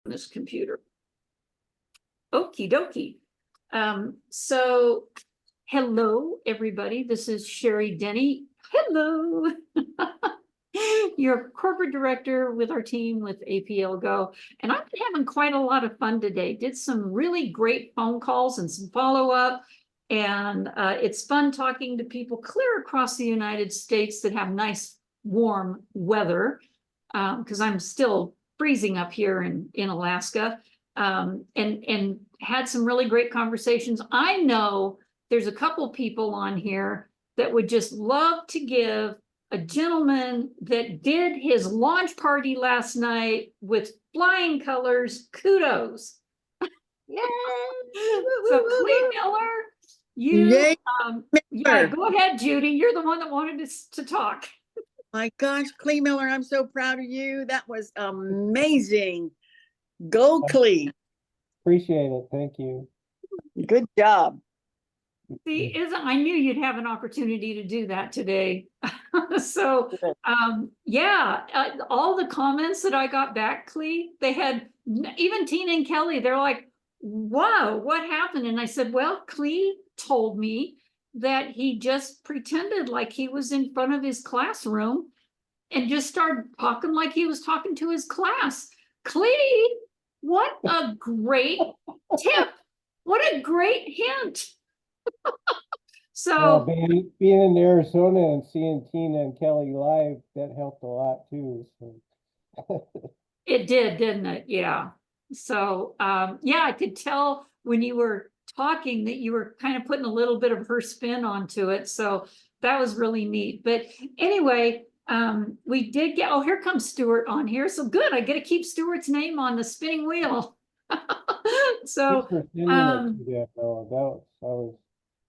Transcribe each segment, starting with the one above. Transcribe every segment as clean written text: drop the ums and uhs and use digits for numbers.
this computer. Okie dokie. So hello, everybody. This is Sherry Denny. Hello. Your corporate director with our team with APLGO. And I've been having quite a lot of fun today. Did some really great phone calls and some follow-up. And it's fun talking to people clear across the United States that have nice, warm weather. Because I'm still freezing up here in Alaska. And had some really great conversations. I know there's a couple people on here that would just love to give a gentleman that did his launch party last night with flying colors kudos. Yay! So Clee Miller, you yeah, go ahead, Judy. You're the one that wanted to talk. My gosh, Clee Miller, I'm so proud of you. That was amazing. Go, Clee. Appreciate it. Thank you. Good job. See, I knew you'd have an opportunity to do that today. So, yeah, all the comments that I got back, Clee, they had, even Tina and Kelly, they're like, wow, what happened? And I said, well, Clee told me that he just pretended like he was in front of his classroom and just started talking like he was talking to his class. Clee, what a great tip. What a great hint. So being in Arizona and seeing Tina and Kelly live, that helped a lot too. So. It did, didn't it? Yeah. So yeah, I could tell when you were talking that you were kind of putting a little bit of her spin onto it. So that was really neat. But anyway, we did get, oh, here comes Stuart on here. So good, I get to keep Stuart's name on the spinning wheel. So that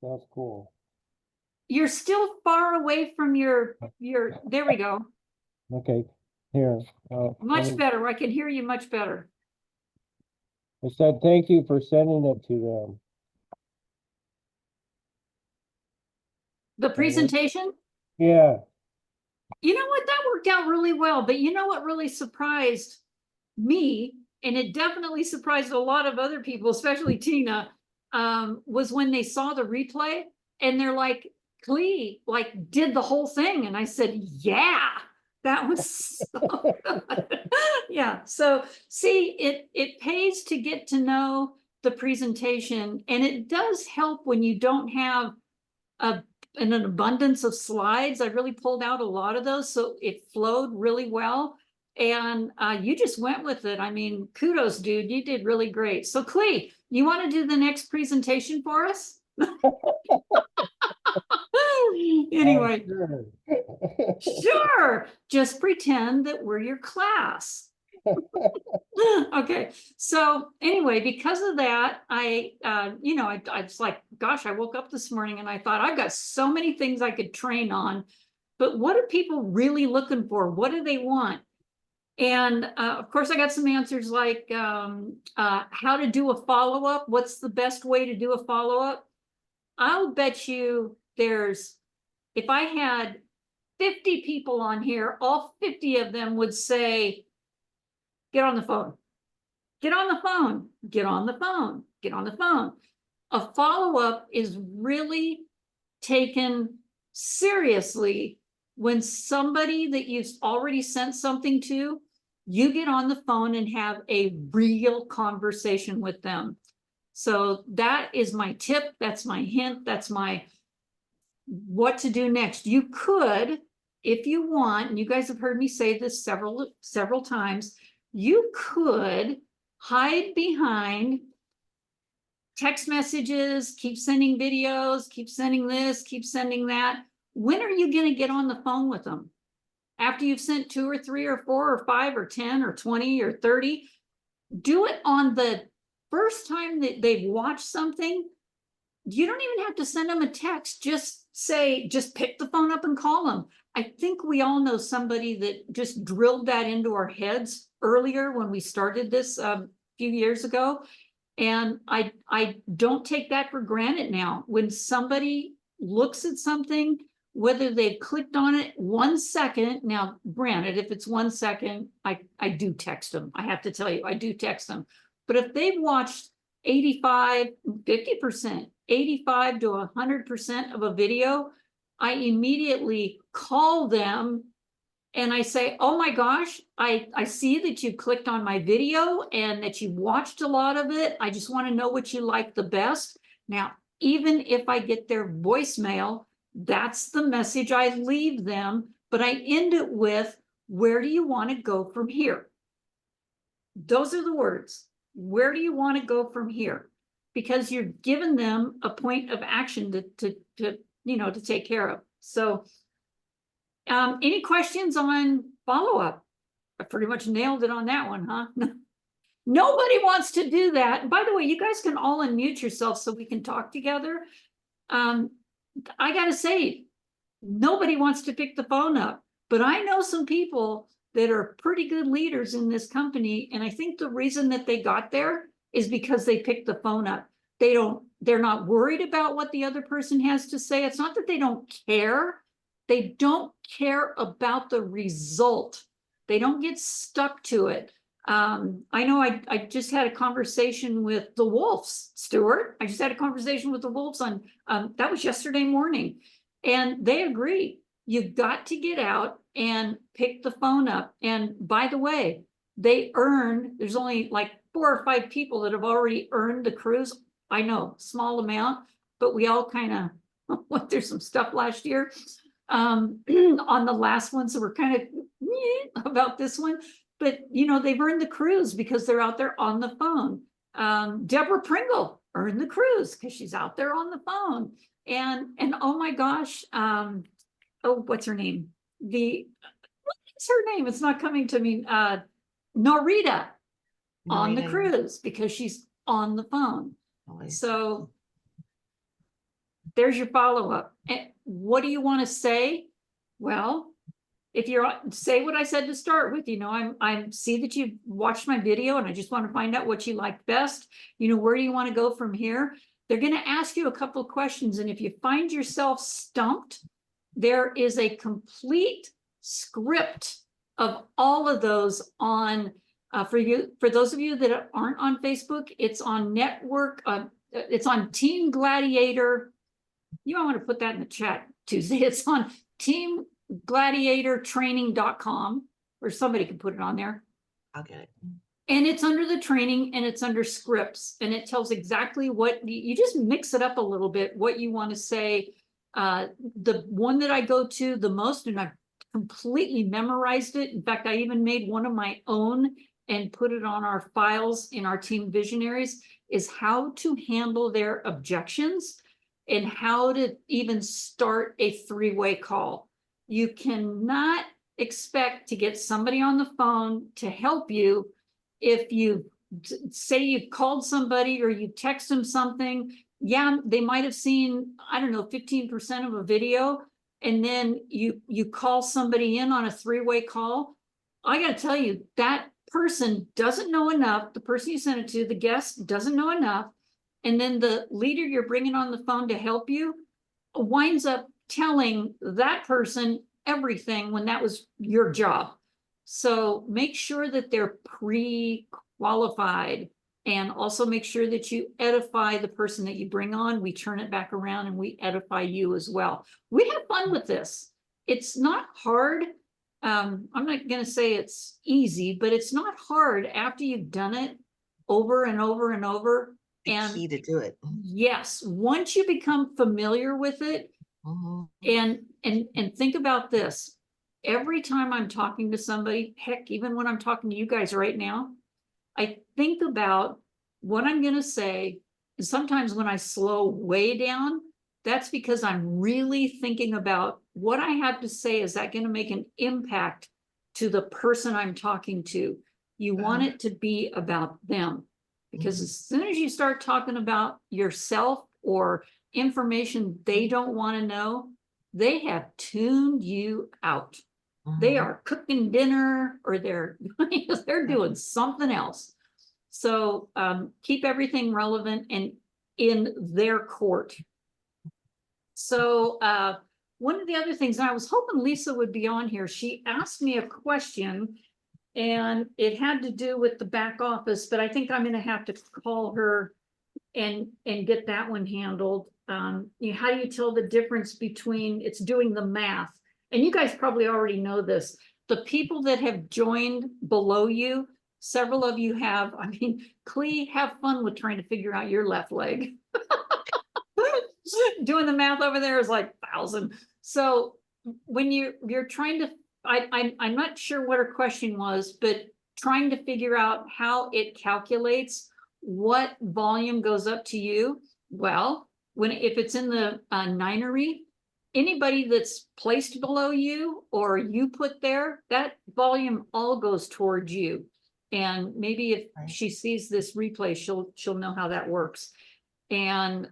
was cool. You're still far away from your, there we go. Okay, here. Much better. I can hear you much better. I said thank you for sending it to them. The presentation? Yeah. You know what? That worked out really well. But you know what really surprised me, and it definitely surprised a lot of other people, especially Tina, was when they saw the replay and they're like, Clee, like, did the whole thing. And I said, yeah, that was so good. Yeah. So see, it pays to get to know the presentation, and it does help when you don't have an abundance of slides. I really pulled out a lot of those, so it flowed really well. And you just went with it. I mean, kudos, dude. You did really great. So Clee, you want to do the next presentation for us? Anyway, sure. Just pretend that we're your class. Okay. So anyway, because of that, I was like, gosh, I woke up this morning and I thought I've got so many things I could train on, but what are people really looking for? What do they want? And of course, I got some answers like how to do a follow-up. What's the best way to do a follow-up? I'll bet you there's, if I had 50 people on here, all 50 of them would say, get on the phone, get on the phone, get on the phone, get on the phone. A follow-up is really taken seriously when somebody that you've already sent something to, you get on the phone and have a real conversation with them. So that is my tip. That's my hint. That's my what to do next. You could, if you want, and you guys have heard me say this several times, you could hide behind text messages, keep sending videos, keep sending this, keep sending that. When are you going to get on the phone with them? After you've sent 2 or 3 or 4 or 5 or 10 or 20 or 30, do it on the first time that they've watched something. You don't even have to send them a text. Just pick the phone up and call them. I think we all know somebody that just drilled that into our heads earlier when we started this a few years ago. And I don't take that for granted now. When somebody looks at something whether they've clicked on it 1 second. Now, granted, if it's 1 second, I do text them. I have to tell you, I do text them. But if they've watched 85, 50%, 85 to 100% of a video, I immediately call them and I say, oh my gosh, I see that you clicked on my video and that you watched a lot of it. I just want to know what you like the best. Now, even if I get their voicemail, that's the message I leave them, but I end it with, where do you want to go from here? Those are the words. Where do you want to go from here? Because you're giving them a point of action to take care of. So, any questions on follow-up? I pretty much nailed it on that one, huh? Nobody wants to do that. And by the way, you guys can all unmute yourself so we can talk together. I gotta say, nobody wants to pick the phone up, but I know some people that are pretty good leaders in this company. And I think the reason that they got there is because they picked the phone up. They're not worried about what the other person has to say. It's not that they don't care. They don't care about the result. They don't get stuck to it. I know I just had a conversation with the Wolves, Stuart. I just had a conversation with the Wolves on, that was yesterday morning. And they agree. You've got to get out and pick the phone up. And by the way, there's only like 4 or 5 people that have already earned the cruise. I know, small amount, but we all kind of went through some stuff last year on the last one. So we're kind of about this one. But, they've earned the cruise because they're out there on the phone. Deborah Pringle earned the cruise because she's out there on the phone. And oh my gosh, what's her name? What is her name? It's not coming to me. Norita on the cruise because she's on the phone. So there's your follow-up. And what do you want to say? Well, if say what I said to start with, I see that you've watched my video and I just want to find out what you like best. Where do you want to go from here? They're going to ask you a couple of questions. And if you find yourself stumped, there is a complete script of all of those on, for those of you that aren't on Facebook, it's on network, it's on Team Gladiator. You might want to put that in the chat, Tuesday. It's on teamgladiatortraining.com, or somebody can put it on there. I'll get it. And it's under the training and it's under scripts, and it tells exactly what you just mix it up a little bit, what you want to say. The one that I go to the most, and I've completely memorized it. In fact, I even made one of my own and put it on our files in our team Visionaries, is how to handle their objections and how to even start a 3-way call. You cannot expect to get somebody on the phone to help you if you say you've called somebody or you text them something. Yeah, they might have seen, 15% of a video, and then you call somebody in on a 3-way call. I got to tell you, that person doesn't know enough. The person you sent it to, the guest, doesn't know enough. And then the leader you're bringing on the phone to help you winds up telling that person everything when that was your job. So make sure that they're pre-qualified, and also make sure that you edify the person that you bring on. We turn it back around and we edify you as well. We have fun with this. It's not hard. I'm not going to say it's easy, but it's not hard after you've done it over and over and over. The key to do it. Yes, once you become familiar with it, and think about this. Every time I'm talking to somebody, heck, even when I'm talking to you guys right now, I think about what I'm going to say. And sometimes when I slow way down, that's because I'm really thinking about what I have to say. Is that going to make an impact to the person I'm talking to? You want it to be about them, because as soon as you start talking about yourself or information they don't want to know, they have tuned you out. They are cooking dinner, or they're doing something else. So keep everything relevant and in their court. So one of the other things, and I was hoping Lisa would be on here, she asked me a question and it had to do with the back office, but I think I'm gonna have to call her and get that one handled. You know, how do you tell the difference between, it's doing the math? And you guys probably already know this. The people that have joined below you, several of you have, I mean, Clee, have fun with trying to figure out your left leg. Doing the math over there is like 1,000. So when you're trying to, I'm not sure what her question was, but trying to figure out how it calculates what volume goes up to you. Well, if it's in the ninery, anybody that's placed below you or you put there, that volume all goes towards you. And maybe if Right. she sees this replay, she'll know how that works. And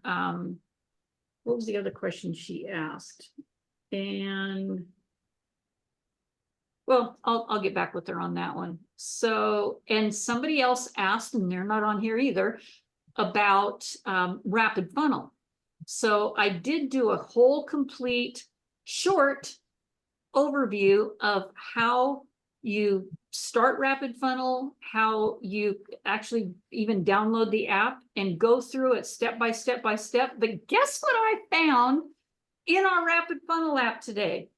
what was the other question she asked? And well, I'll get back with her on that one. So, and somebody else asked, and they're not on here either, about rapid funnel. So I did do a whole complete short overview of how you start rapid funnel, how you actually even download the app and go through it step by step by step. But guess what I found in our rapid funnel app today?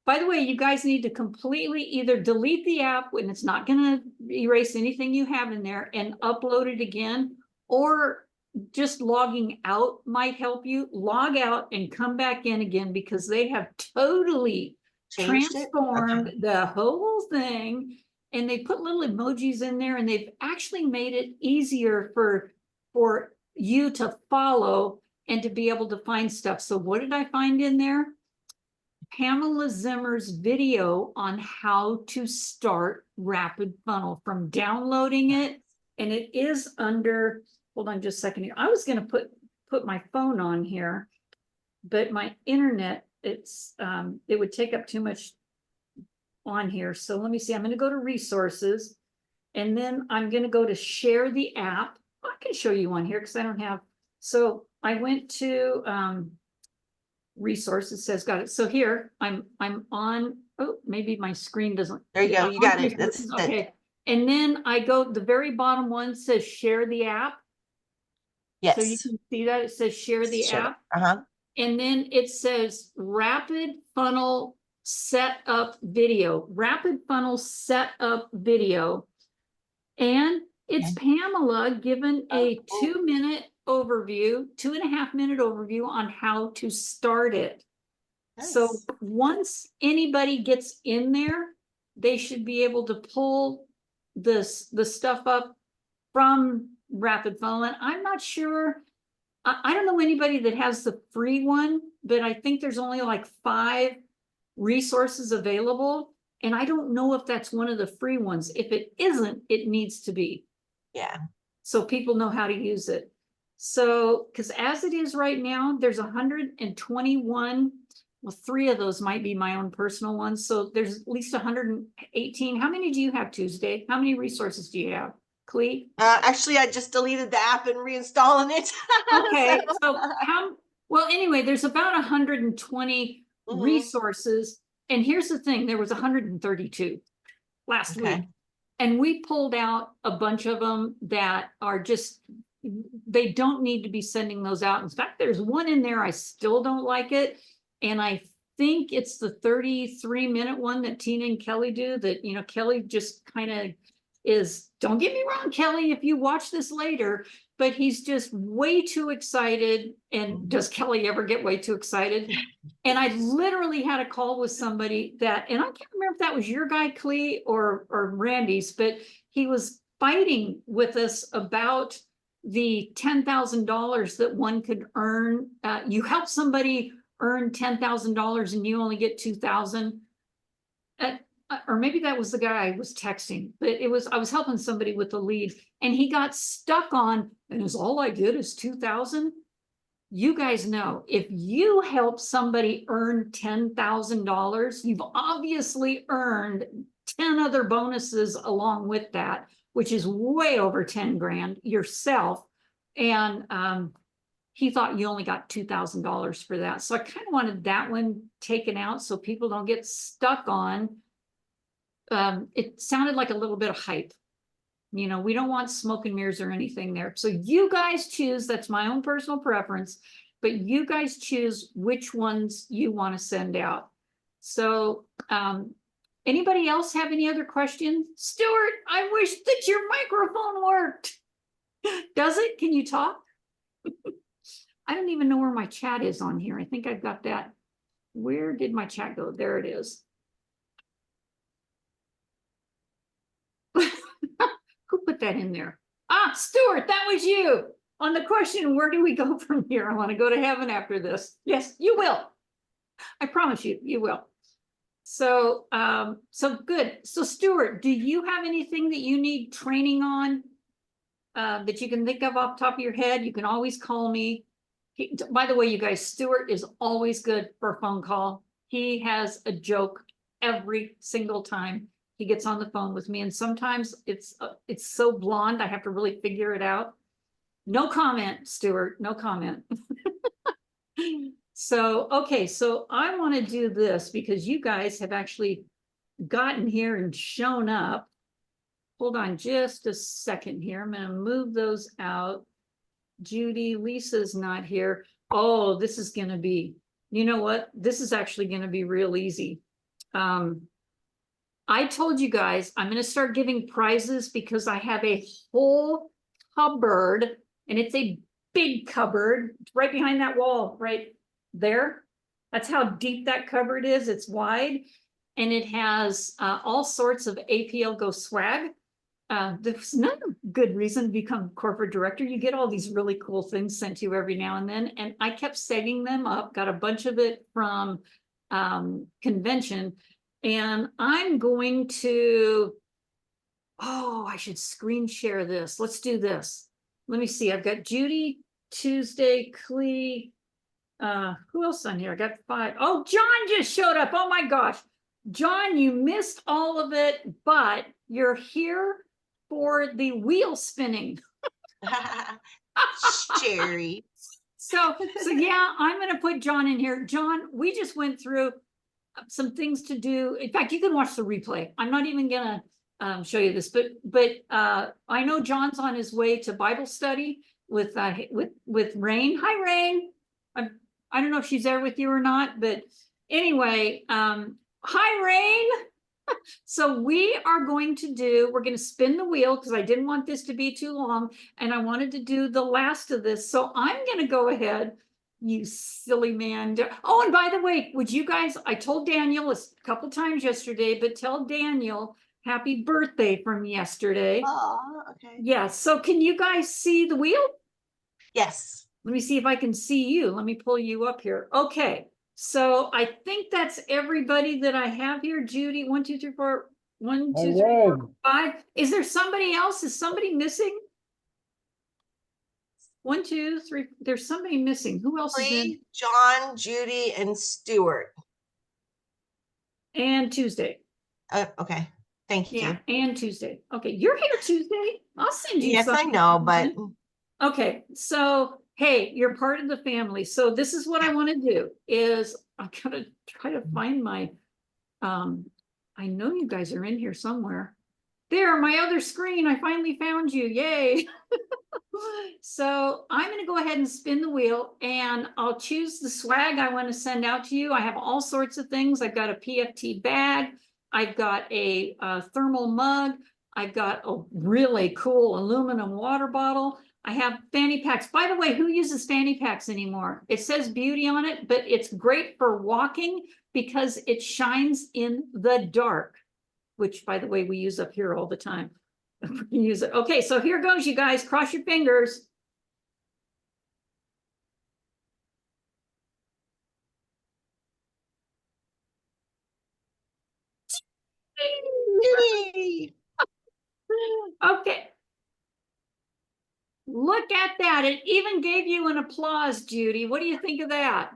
By the way, you guys need to completely either delete the app when it's not going to erase anything you have in there and upload it again, or just logging out might help you. Log out and come back in again, because they have totally Changed it? transformed Okay. the whole thing. And they put little emojis in there, and they've actually made it easier for you to follow and to be able to find stuff. So what did I find in there? Pamela Zimmer's video on how to start rapid funnel, from downloading it. And it is under, hold on just a second here. I was going to put my phone on here, but my internet, it would take up too much on here. So let me see. I'm going to go to resources, and then I'm going to go to share the app. I can show you on here because I don't have. So I went to resources, says got it. So here I'm on. Oh, maybe my screen doesn't. There you go. Yeah, You got it. That's okay. it. And then I go, the very bottom one says share the app. Yes. So you can see that it says share the Sure. app. Uh-huh. And then it says rapid funnel setup video, rapid funnel setup video. And it's Pamela given a 2-minute overview, 2.5-minute overview on how to start it. So Nice. once anybody gets in there, they should be able to pull the stuff up from rapid funnel. And I'm not sure, I don't know anybody that has the free one, but I think there's only like 5 resources available. And I don't know if that's one of the free ones. If it isn't, it needs to be. Yeah. So people know how to use it. So, because as it is right now, there's 121. Well, 3 of those might be my own personal ones. So there's at least 118. How many do you have, Tuesday? How many resources do you have, Clee? Actually, I just deleted the app and reinstalling it. Okay, so well, anyway, there's about 120 Mhm. resources. And here's the thing, there was 132 last Okay. week. And we pulled out a bunch of them that are just, they don't need to be sending those out. In fact, there's one in there, I still don't like it. And I think it's the 33-minute one that Tina and Kelly do, that, you know, Kelly just kind of is, don't get me wrong, Kelly, if you watch this later, but he's just way too excited. And does Kelly ever get way too excited? And I literally had a call with somebody that, and I can't remember if that was your guy, Clee, or Randy's, but he was fighting with us about the $10,000 that one could earn. You help somebody earn $10,000 and you only get 2,000. Or maybe that was the guy I was texting, but I was helping somebody with the lead, and he got stuck on, and is all I get is 2,000. You guys know, if you help somebody earn $10,000, you've obviously earned 10 other bonuses along with that, which is way over 10 grand yourself. And he thought you only got $2,000 for that. So I kind of wanted that one taken out so people don't get stuck on. It sounded like a little bit of hype. You know, we don't want smoke and mirrors or anything there. So you guys choose, that's my own personal preference, but you guys choose which ones you want to send out. So, anybody else have any other questions? Stuart, I wish that your microphone worked. Does it? Can you talk? I don't even know where my chat is on here. I think I've got that. Where did my chat go? There it is. Who put that in there? Ah, Stuart, that was you. On the question, where do we go from here? I want to go to heaven after this. Yes, you will. I promise you, you will. So, so good. So Stuart, do you have anything that you need training on that you can think of off the top of your head? You can always call me. By the way, you guys, Stuart is always good for a phone call. He has a joke every single time he gets on the phone with me. And sometimes it's so blonde, I have to really figure it out. No comment, Stuart, no comment. So, okay, so I want to do this because you guys have actually gotten here and shown up. Hold on just a second here. I'm going to move those out. Judy, Lisa's not here. Oh, this is going to be, you know what? This is actually going to be real easy. I told you guys I'm going to start giving prizes because I have a whole cupboard, and it's a big cupboard right behind that wall right there. That's how deep that cupboard is. It's wide, and it has all sorts of APLGO swag. There's not a good reason to become corporate director. You get all these really cool things sent to you every now and then. And I kept setting them up, got a bunch of it from convention. And I'm going to, oh, I should screen share this. Let's do this. Let me see. I've got Judy, Tuesday, Clee. Who else on here? I got 5. Oh, John just showed up. Oh my gosh. John, you missed all of it, but you're here for the wheel spinning. Sherry. So yeah, I'm going to put John in here. John, we just went through some things to do. In fact, you can watch the replay. I'm not even going to show you this, but I know John's on his way to Bible study with Rain. Hi, Rain. I don't know if she's there with you or not, but anyway, hi, Rain. So we are going to spin the wheel because I didn't want this to be too long, and I wanted to do the last of this. So I'm going to go ahead, you silly man. Oh, and by the way, would you guys, I told Daniel a couple times yesterday, but tell Daniel happy birthday from yesterday. Oh, okay. Yeah, so can you guys see the wheel? Yes. Let me see if I can see you. Let me pull you up here. Okay. So I think that's everybody that I have here. Judy, 1, 2, 3, 4, 1, 2, 3, 4, 5. Is there somebody else? Is somebody missing? 1, 2, 3. There's somebody missing. Who else is in? Clee, John, Judy, and Stuart. And Tuesday. Okay. Thank you. Yeah, and Tuesday. Okay, you're here Tuesday. I'll send you Yes, I something. know, but Okay, so hey, you're part of the family. So this is what I want to do is I'm gonna try to find my I know you guys are in here somewhere. There, my other screen, I finally found you. Yay. So I'm going to go ahead and spin the wheel, and I'll choose the swag I want to send out to you. I have all sorts of things. I've got a PFT bag. I've got a thermal mug. I've got a really cool aluminum water bottle. I have fanny packs. By the way, who uses fanny packs anymore? It says beauty on it, but it's great for walking because it shines in the dark, which, by the way, we use up here all the time. Use it. Okay, so here goes, you guys. Cross your fingers. yay. Okay. Look at that. It even gave you an applause, Judy. What do you think of that?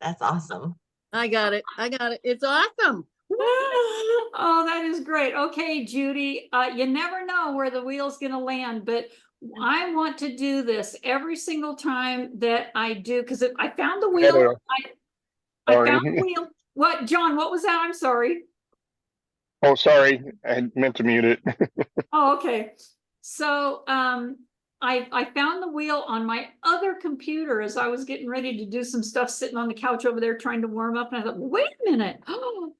That's awesome. I got it. I got it. It's awesome. Oh, that is great. Okay, Judy, you never know where the wheel's going to land, but I want to do this every single time that I do, because I found the had wheel. a- I Sorry. found the wheel. What, John, what was that? I'm sorry. Oh, sorry. I meant to mute it. Oh, okay. So, I found the wheel on my other computer as I was getting ready to do some stuff sitting on the couch over there trying to warm up. And I thought, wait a minute,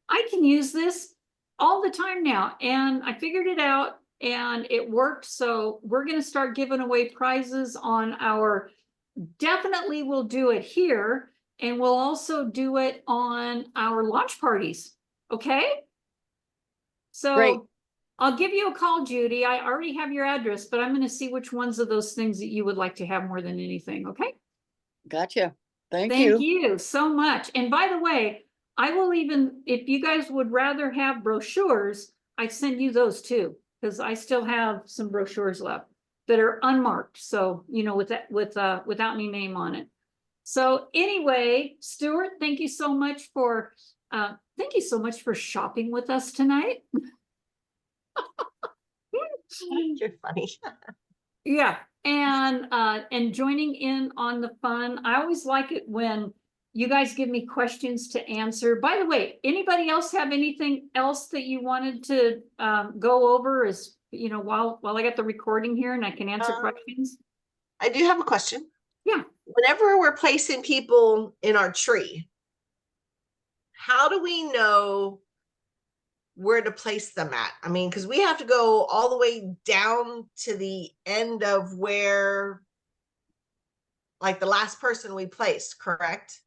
I can use this all the time now. And I figured it out and it worked. So we're going to start giving away prizes on our, definitely we'll do it here. And we'll also do it on our launch parties. Okay. Great. So I'll give you a call, Judy. I already have your address, but I'm going to see which ones of those things that you would like to have more than anything. Okay. Gotcha. Thank Thank you. you so much. And by the way, I will even, if you guys would rather have brochures, I send you those too, because I still have some brochures left that are unmarked. So, you know, with that, without any name on it. So anyway, Stuart, thank you so much for shopping with us tonight. You're funny. Yeah, and joining in on the fun. I always like it when you guys give me questions to answer. By the way, anybody else have anything else that you wanted to go over as, you know, while I got the recording here and I can answer questions? I do have a question. Yeah. Whenever we're placing people in our tree, how do we know where to place them at? I mean, because we have to go all the way down to the end of where, like the last person we placed, correct?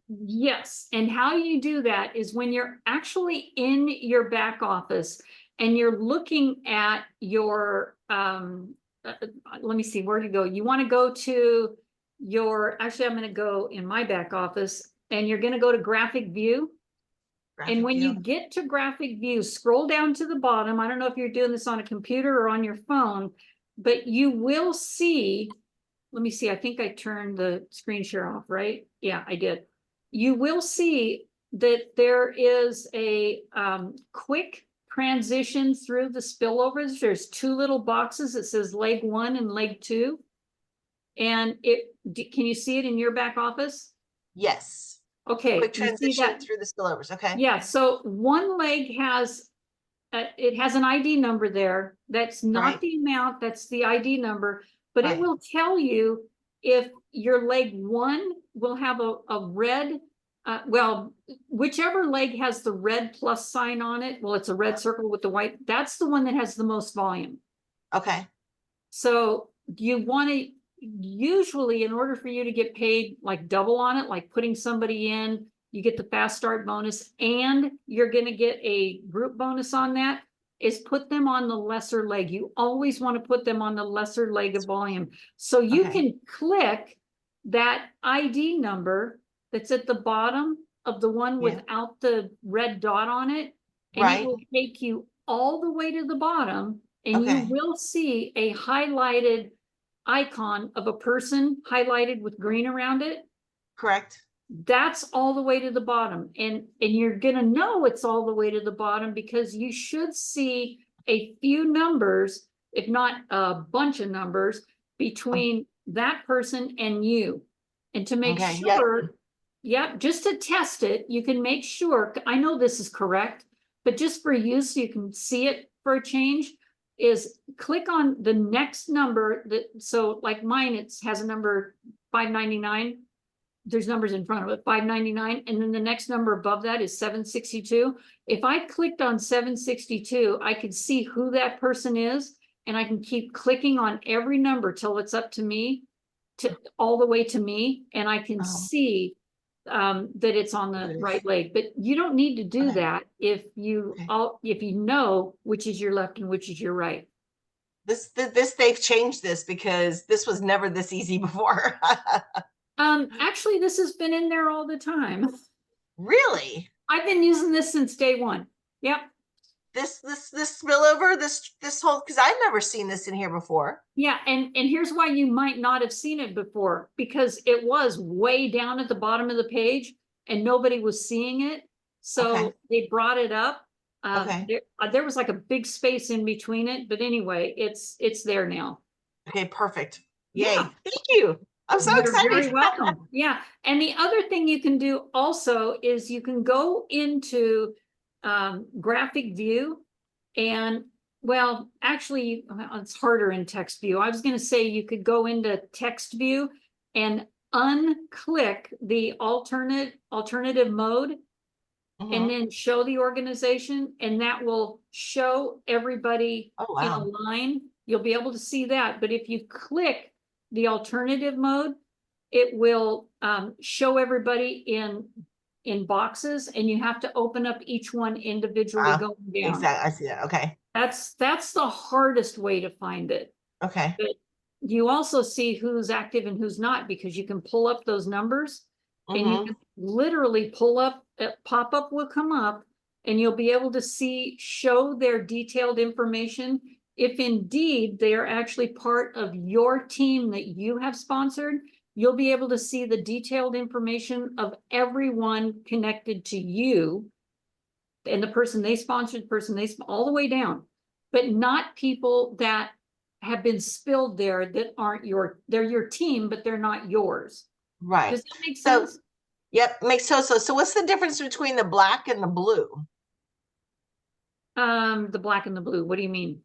Yes, and how you do that is when you're actually in your back office and you're looking at your, let me see, where to go. You want to go to your, actually, I'm going to go in my back office and you're going to go to graphic view. Graphic And when view. you get to graphic view, scroll down to the bottom. I don't know if you're doing this on a computer or on your phone, but you will see, let me see, I think I turned the screen share off, right? Yeah, I did. You will see that there is a quick transition through the spillovers. There's two little boxes that says leg 1 and leg 2. And can you see it in your back office? Yes. Okay. Quick you see transition that? through the spillovers. Okay. Yeah, so one leg has, it has an ID number there. That's not Right. the amount, that's the ID number, but it Right. will tell you if your leg 1 will have a red, well, whichever leg has the red plus sign on it, well, it's a red circle with the white, that's the one that has the most volume. Okay. So you want to, usually in order for you to get paid like double on it, like putting somebody in, you get the fast start bonus and you're going to get a group bonus on that, is put them on the lesser leg. You always want to put them on the lesser leg of volume. So you Okay. can click that ID number that's at the bottom of the one Yeah. without the red dot on it. And Right. it will take you all the way to the bottom and you Okay. will see a highlighted icon of a person highlighted with green around it. Correct. That's all the way to the bottom. And you're going to know it's all the way to the bottom because you should see a few numbers, if not a bunch of numbers, between that person and you. And to make Okay, yep. sure, yeah, just to test it, you can make sure, I know this is correct, but just for you so you can see it for a change, is click on the next number that, so like mine, it has a number 599. There's numbers in front of it, 599, and then the next number above that is 762. If I clicked on 762, I could see who that person is, and I can keep clicking on every number till it's up to me, to all the way to me, and I can see that it's on the right leg. But you don't need to do Okay. that if you know which is your left and which is your right. This they've changed this because this was never this easy before. Actually, this has been in there all the time. Really? I've been using this since day one. Yep. This spillover, this whole, because I've never seen this in here before. Yeah, and here's why you might not have seen it before, because it was way down at the bottom of the page and nobody was seeing it. So Okay. they brought it up. Okay. There was like a big space in between it, but anyway, it's there now. Okay, perfect. Yay. Yeah. Thank you. I'm so You're very excited. welcome. Yeah. And the other thing you can do also is you can go into graphic view and, well, actually, it's harder in text view. I was going to say you could go into text view and unclick the alternative mode and Mhm. then show the organization, and that will show everybody Oh, in a wow. line. You'll be able to see that. But if you click the alternative mode, it will show everybody in boxes, and you have to open up each one individually Wow. going down. Exactly. I see that. Okay. That's the hardest way to find it. Okay. But you also see who's active and who's not, because you can pull up those numbers and you Mhm. can literally pull up, pop-up will come up, and you'll be able to show their detailed information. If indeed they are actually part of your team that you have sponsored, you'll be able to see the detailed information of everyone connected to you and the person they sponsored, all the way down, but not people that have been spilled there that aren't they're your team, but they're not yours. Right. Does that make So, sense? yep, makes so. What's the difference between the black and the blue? The black and the blue. What do you mean?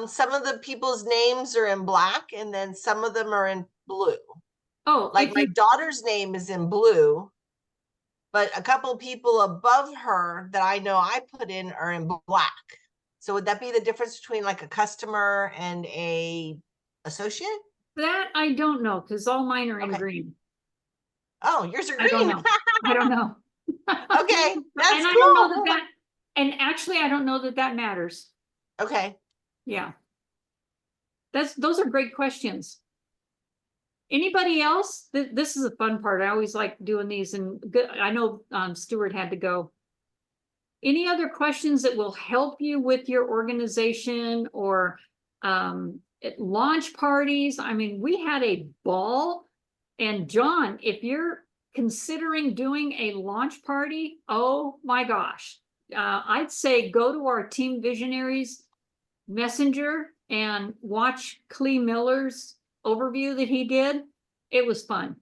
Some of the people's names are in black and then some of them are in blue. Oh, Like if my you, daughter's name is in blue, but a couple people above her that I know I put in are in black. So would that be the difference between like a customer and a associate? that I don't know, because all mine are in Okay. green. Oh, yours are I don't green. know. I don't know. Okay, that's and I don't know cool. and actually I don't know that matters. Okay. Yeah. Those are great questions. Anybody else? This is a fun part. I always like doing these, and good. I know Stuart had to go. Any other questions that will help you with your organization or at launch parties? I mean, we had a ball. And John, if you're considering doing a launch party, oh my gosh, I'd say go to our Team Visionaries Messenger and watch Clee Miller's overview that he did. It was fun.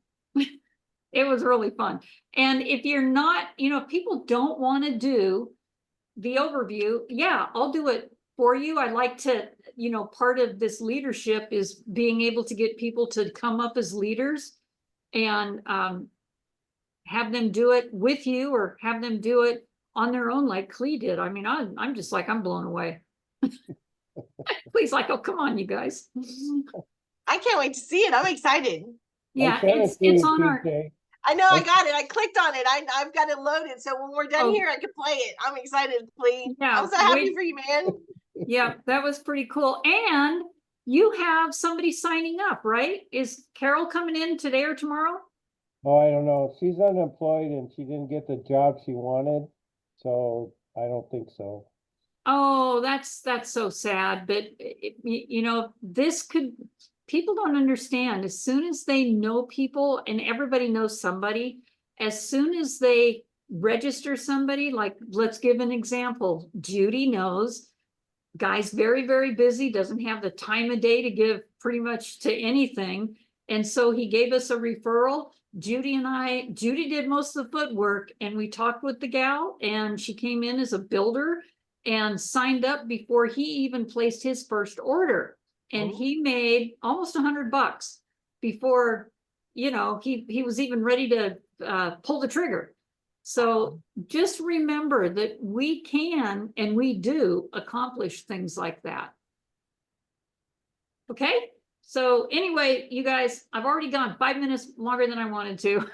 It was really fun. And if you're not, if people don't want to do the overview, yeah, I'll do it for you. I like to, part of this leadership is being able to get people to come up as leaders and have them do it with you or have them do it on their own like Clee did. I mean, I'm just like, I'm blown away. Please, like, oh, come on, you guys. I can't wait to see it. I'm excited. Yeah, sent it to it's you, on our, TJ. I know I got it. I clicked on it. I've got it loaded. So when we're done Oh. here, I can play it. I'm excited, please. Yeah, I'm so happy wait. for you, man. Yeah, that was pretty cool. And you have somebody signing up, right? Is Carol coming in today or tomorrow? Oh, I don't know. She's unemployed and she didn't get the job she wanted, so I don't think so. Oh, that's so sad. But people don't understand. As soon as they know people, and everybody knows somebody, as soon as they register somebody, like, let's give an example. Judy knows guy's very, very busy, doesn't have the time of day to give pretty much to anything. And so he gave us a referral. Judy did most of the footwork, and we talked with the gal, and she came in as a builder and signed up before he even placed his first order. And he made almost $100 before, he was even ready to pull the trigger. So just remember that we can and we do accomplish things like that. Okay? So anyway, you guys, I've already gone 5 minutes longer than I wanted to.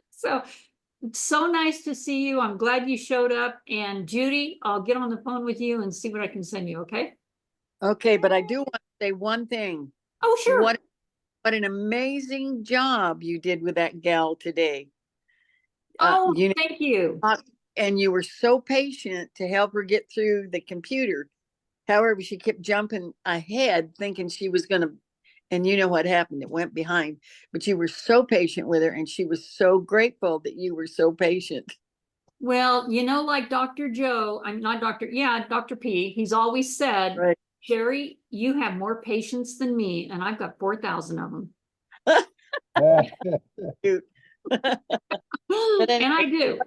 So nice to see you. I'm glad you showed up. And Judy, I'll get on the phone with you and see what I can send you, okay? Okay, but I do want to say one thing. Oh, sure. What an amazing job you did with that gal today. Oh, thank you. And you were so patient to help her get through the computer. However, she kept jumping ahead thinking she was going to, and you know what happened, it went behind, but you were so patient with her and she was so grateful that you were so patient. Well, like Dr. Joe, I'm not Dr. Yeah, Dr. P, he's always said, Right. Sherry, you have more patience than me, and I've got 4,000 of them. Cute. And anyway, I do.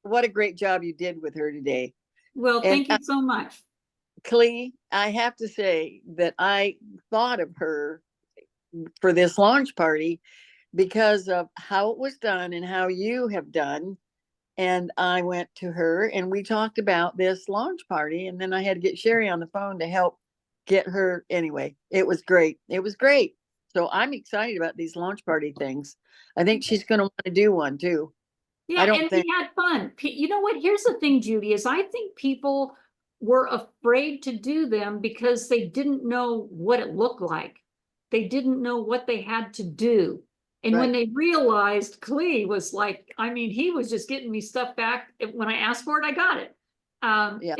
What a great job you did with her today. Well, And thank you so much. Clee, I have to say that I thought of her for this launch party because of how it was done and how you have done. And I went to her and we talked about this launch party. And then I had to get Sherry on the phone to help get her. Anyway, it was great. It was great. So I'm excited about these launch party things. I think she's going to want to do one too. Yeah, don't and think- we had fun. You know what? Here's the thing, Judy, is I think people were afraid to do them because they didn't know what it looked like. They didn't know what they had to do. And when they realized Clee was like, I mean, he was just getting me stuff back. When I asked for it, I got it. Yeah.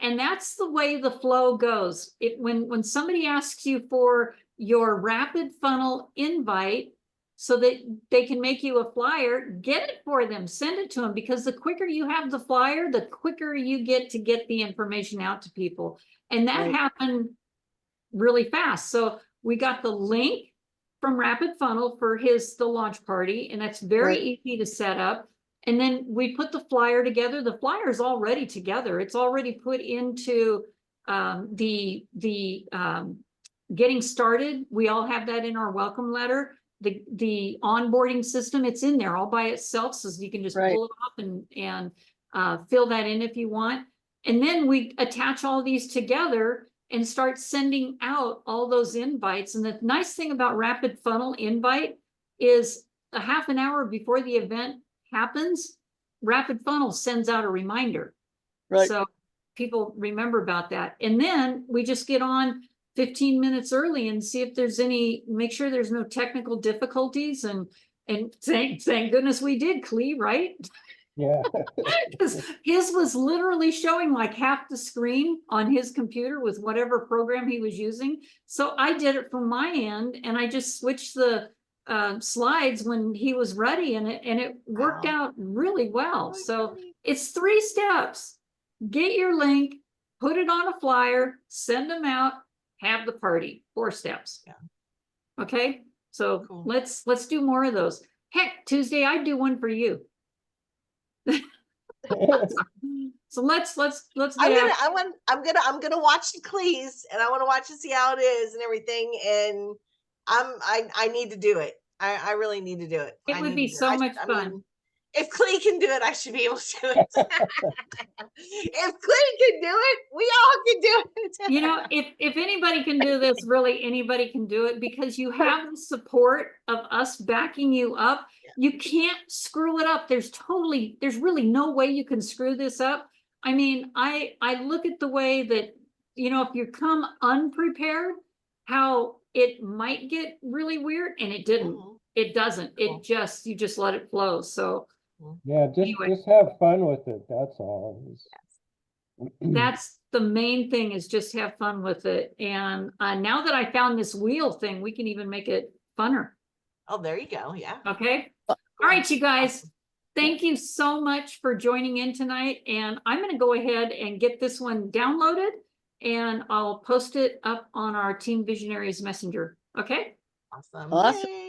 And that's the way the flow goes. When somebody asks you for your rapid funnel invite so that they can make you a flyer, get it for them, send it to them, because the quicker you have the flyer, the quicker you get to get the information out to people. And that Right. happened really fast. So we got the link from Rapid Funnel for the launch party, and that's very Right. easy to set up. And then we put the flyer together. The flyer is already together. It's already put into the getting started. We all have that in our welcome letter. The onboarding system, it's in there all by itself, so you can just Right. pull it up and fill that in if you want. And then we attach all these together and start sending out all those invites. And the nice thing about Rapid Funnel invite is a half an hour before the event happens, Rapid Funnel sends out a reminder. Right. So people remember about that. And then we just get on 15 minutes early and see if there's make sure there's no technical difficulties. And thank goodness we did, Clee, right? Yeah. Because his was literally showing like half the screen on his computer with whatever program he was using. So I did it from my end, and I just switched the slides when he was ready, and it worked out really well. So it's 3 steps. Get your link, put it on a flyer, send them out, have the party. 4 steps. Yeah. Okay. So Cool. let's do more of those. Heck, Tuesday I'd do one for you. So let's get I'm gonna watch the Clees, and I want to watch and see how it is and everything. And I need to do it. I really need to do it. It would be so much fun. If Clee can do it, I should be able to do it. If Clee can do it, we all can do it. You know, if anybody can do this, really anybody can do it, because you have the support of us backing you up. You can't screw it up. There's really no way you can screw this up. I mean, I look at the way that, you know, if you come unprepared, how it might get really weird, and it didn't. It doesn't. It just, you just let it flow. So Yeah, Anyway. just have fun with it, that's all. that's the main thing, is just have fun with it. And now that I found this wheel thing, we can even make it funner. Oh, there you go. Yeah. Okay. All right, you guys. Thank you so much for joining in tonight. And I'm going to go ahead and get this one downloaded, and I'll post it up on our Team Visionaries Messenger. Okay. Awesome. Awesome. Yay.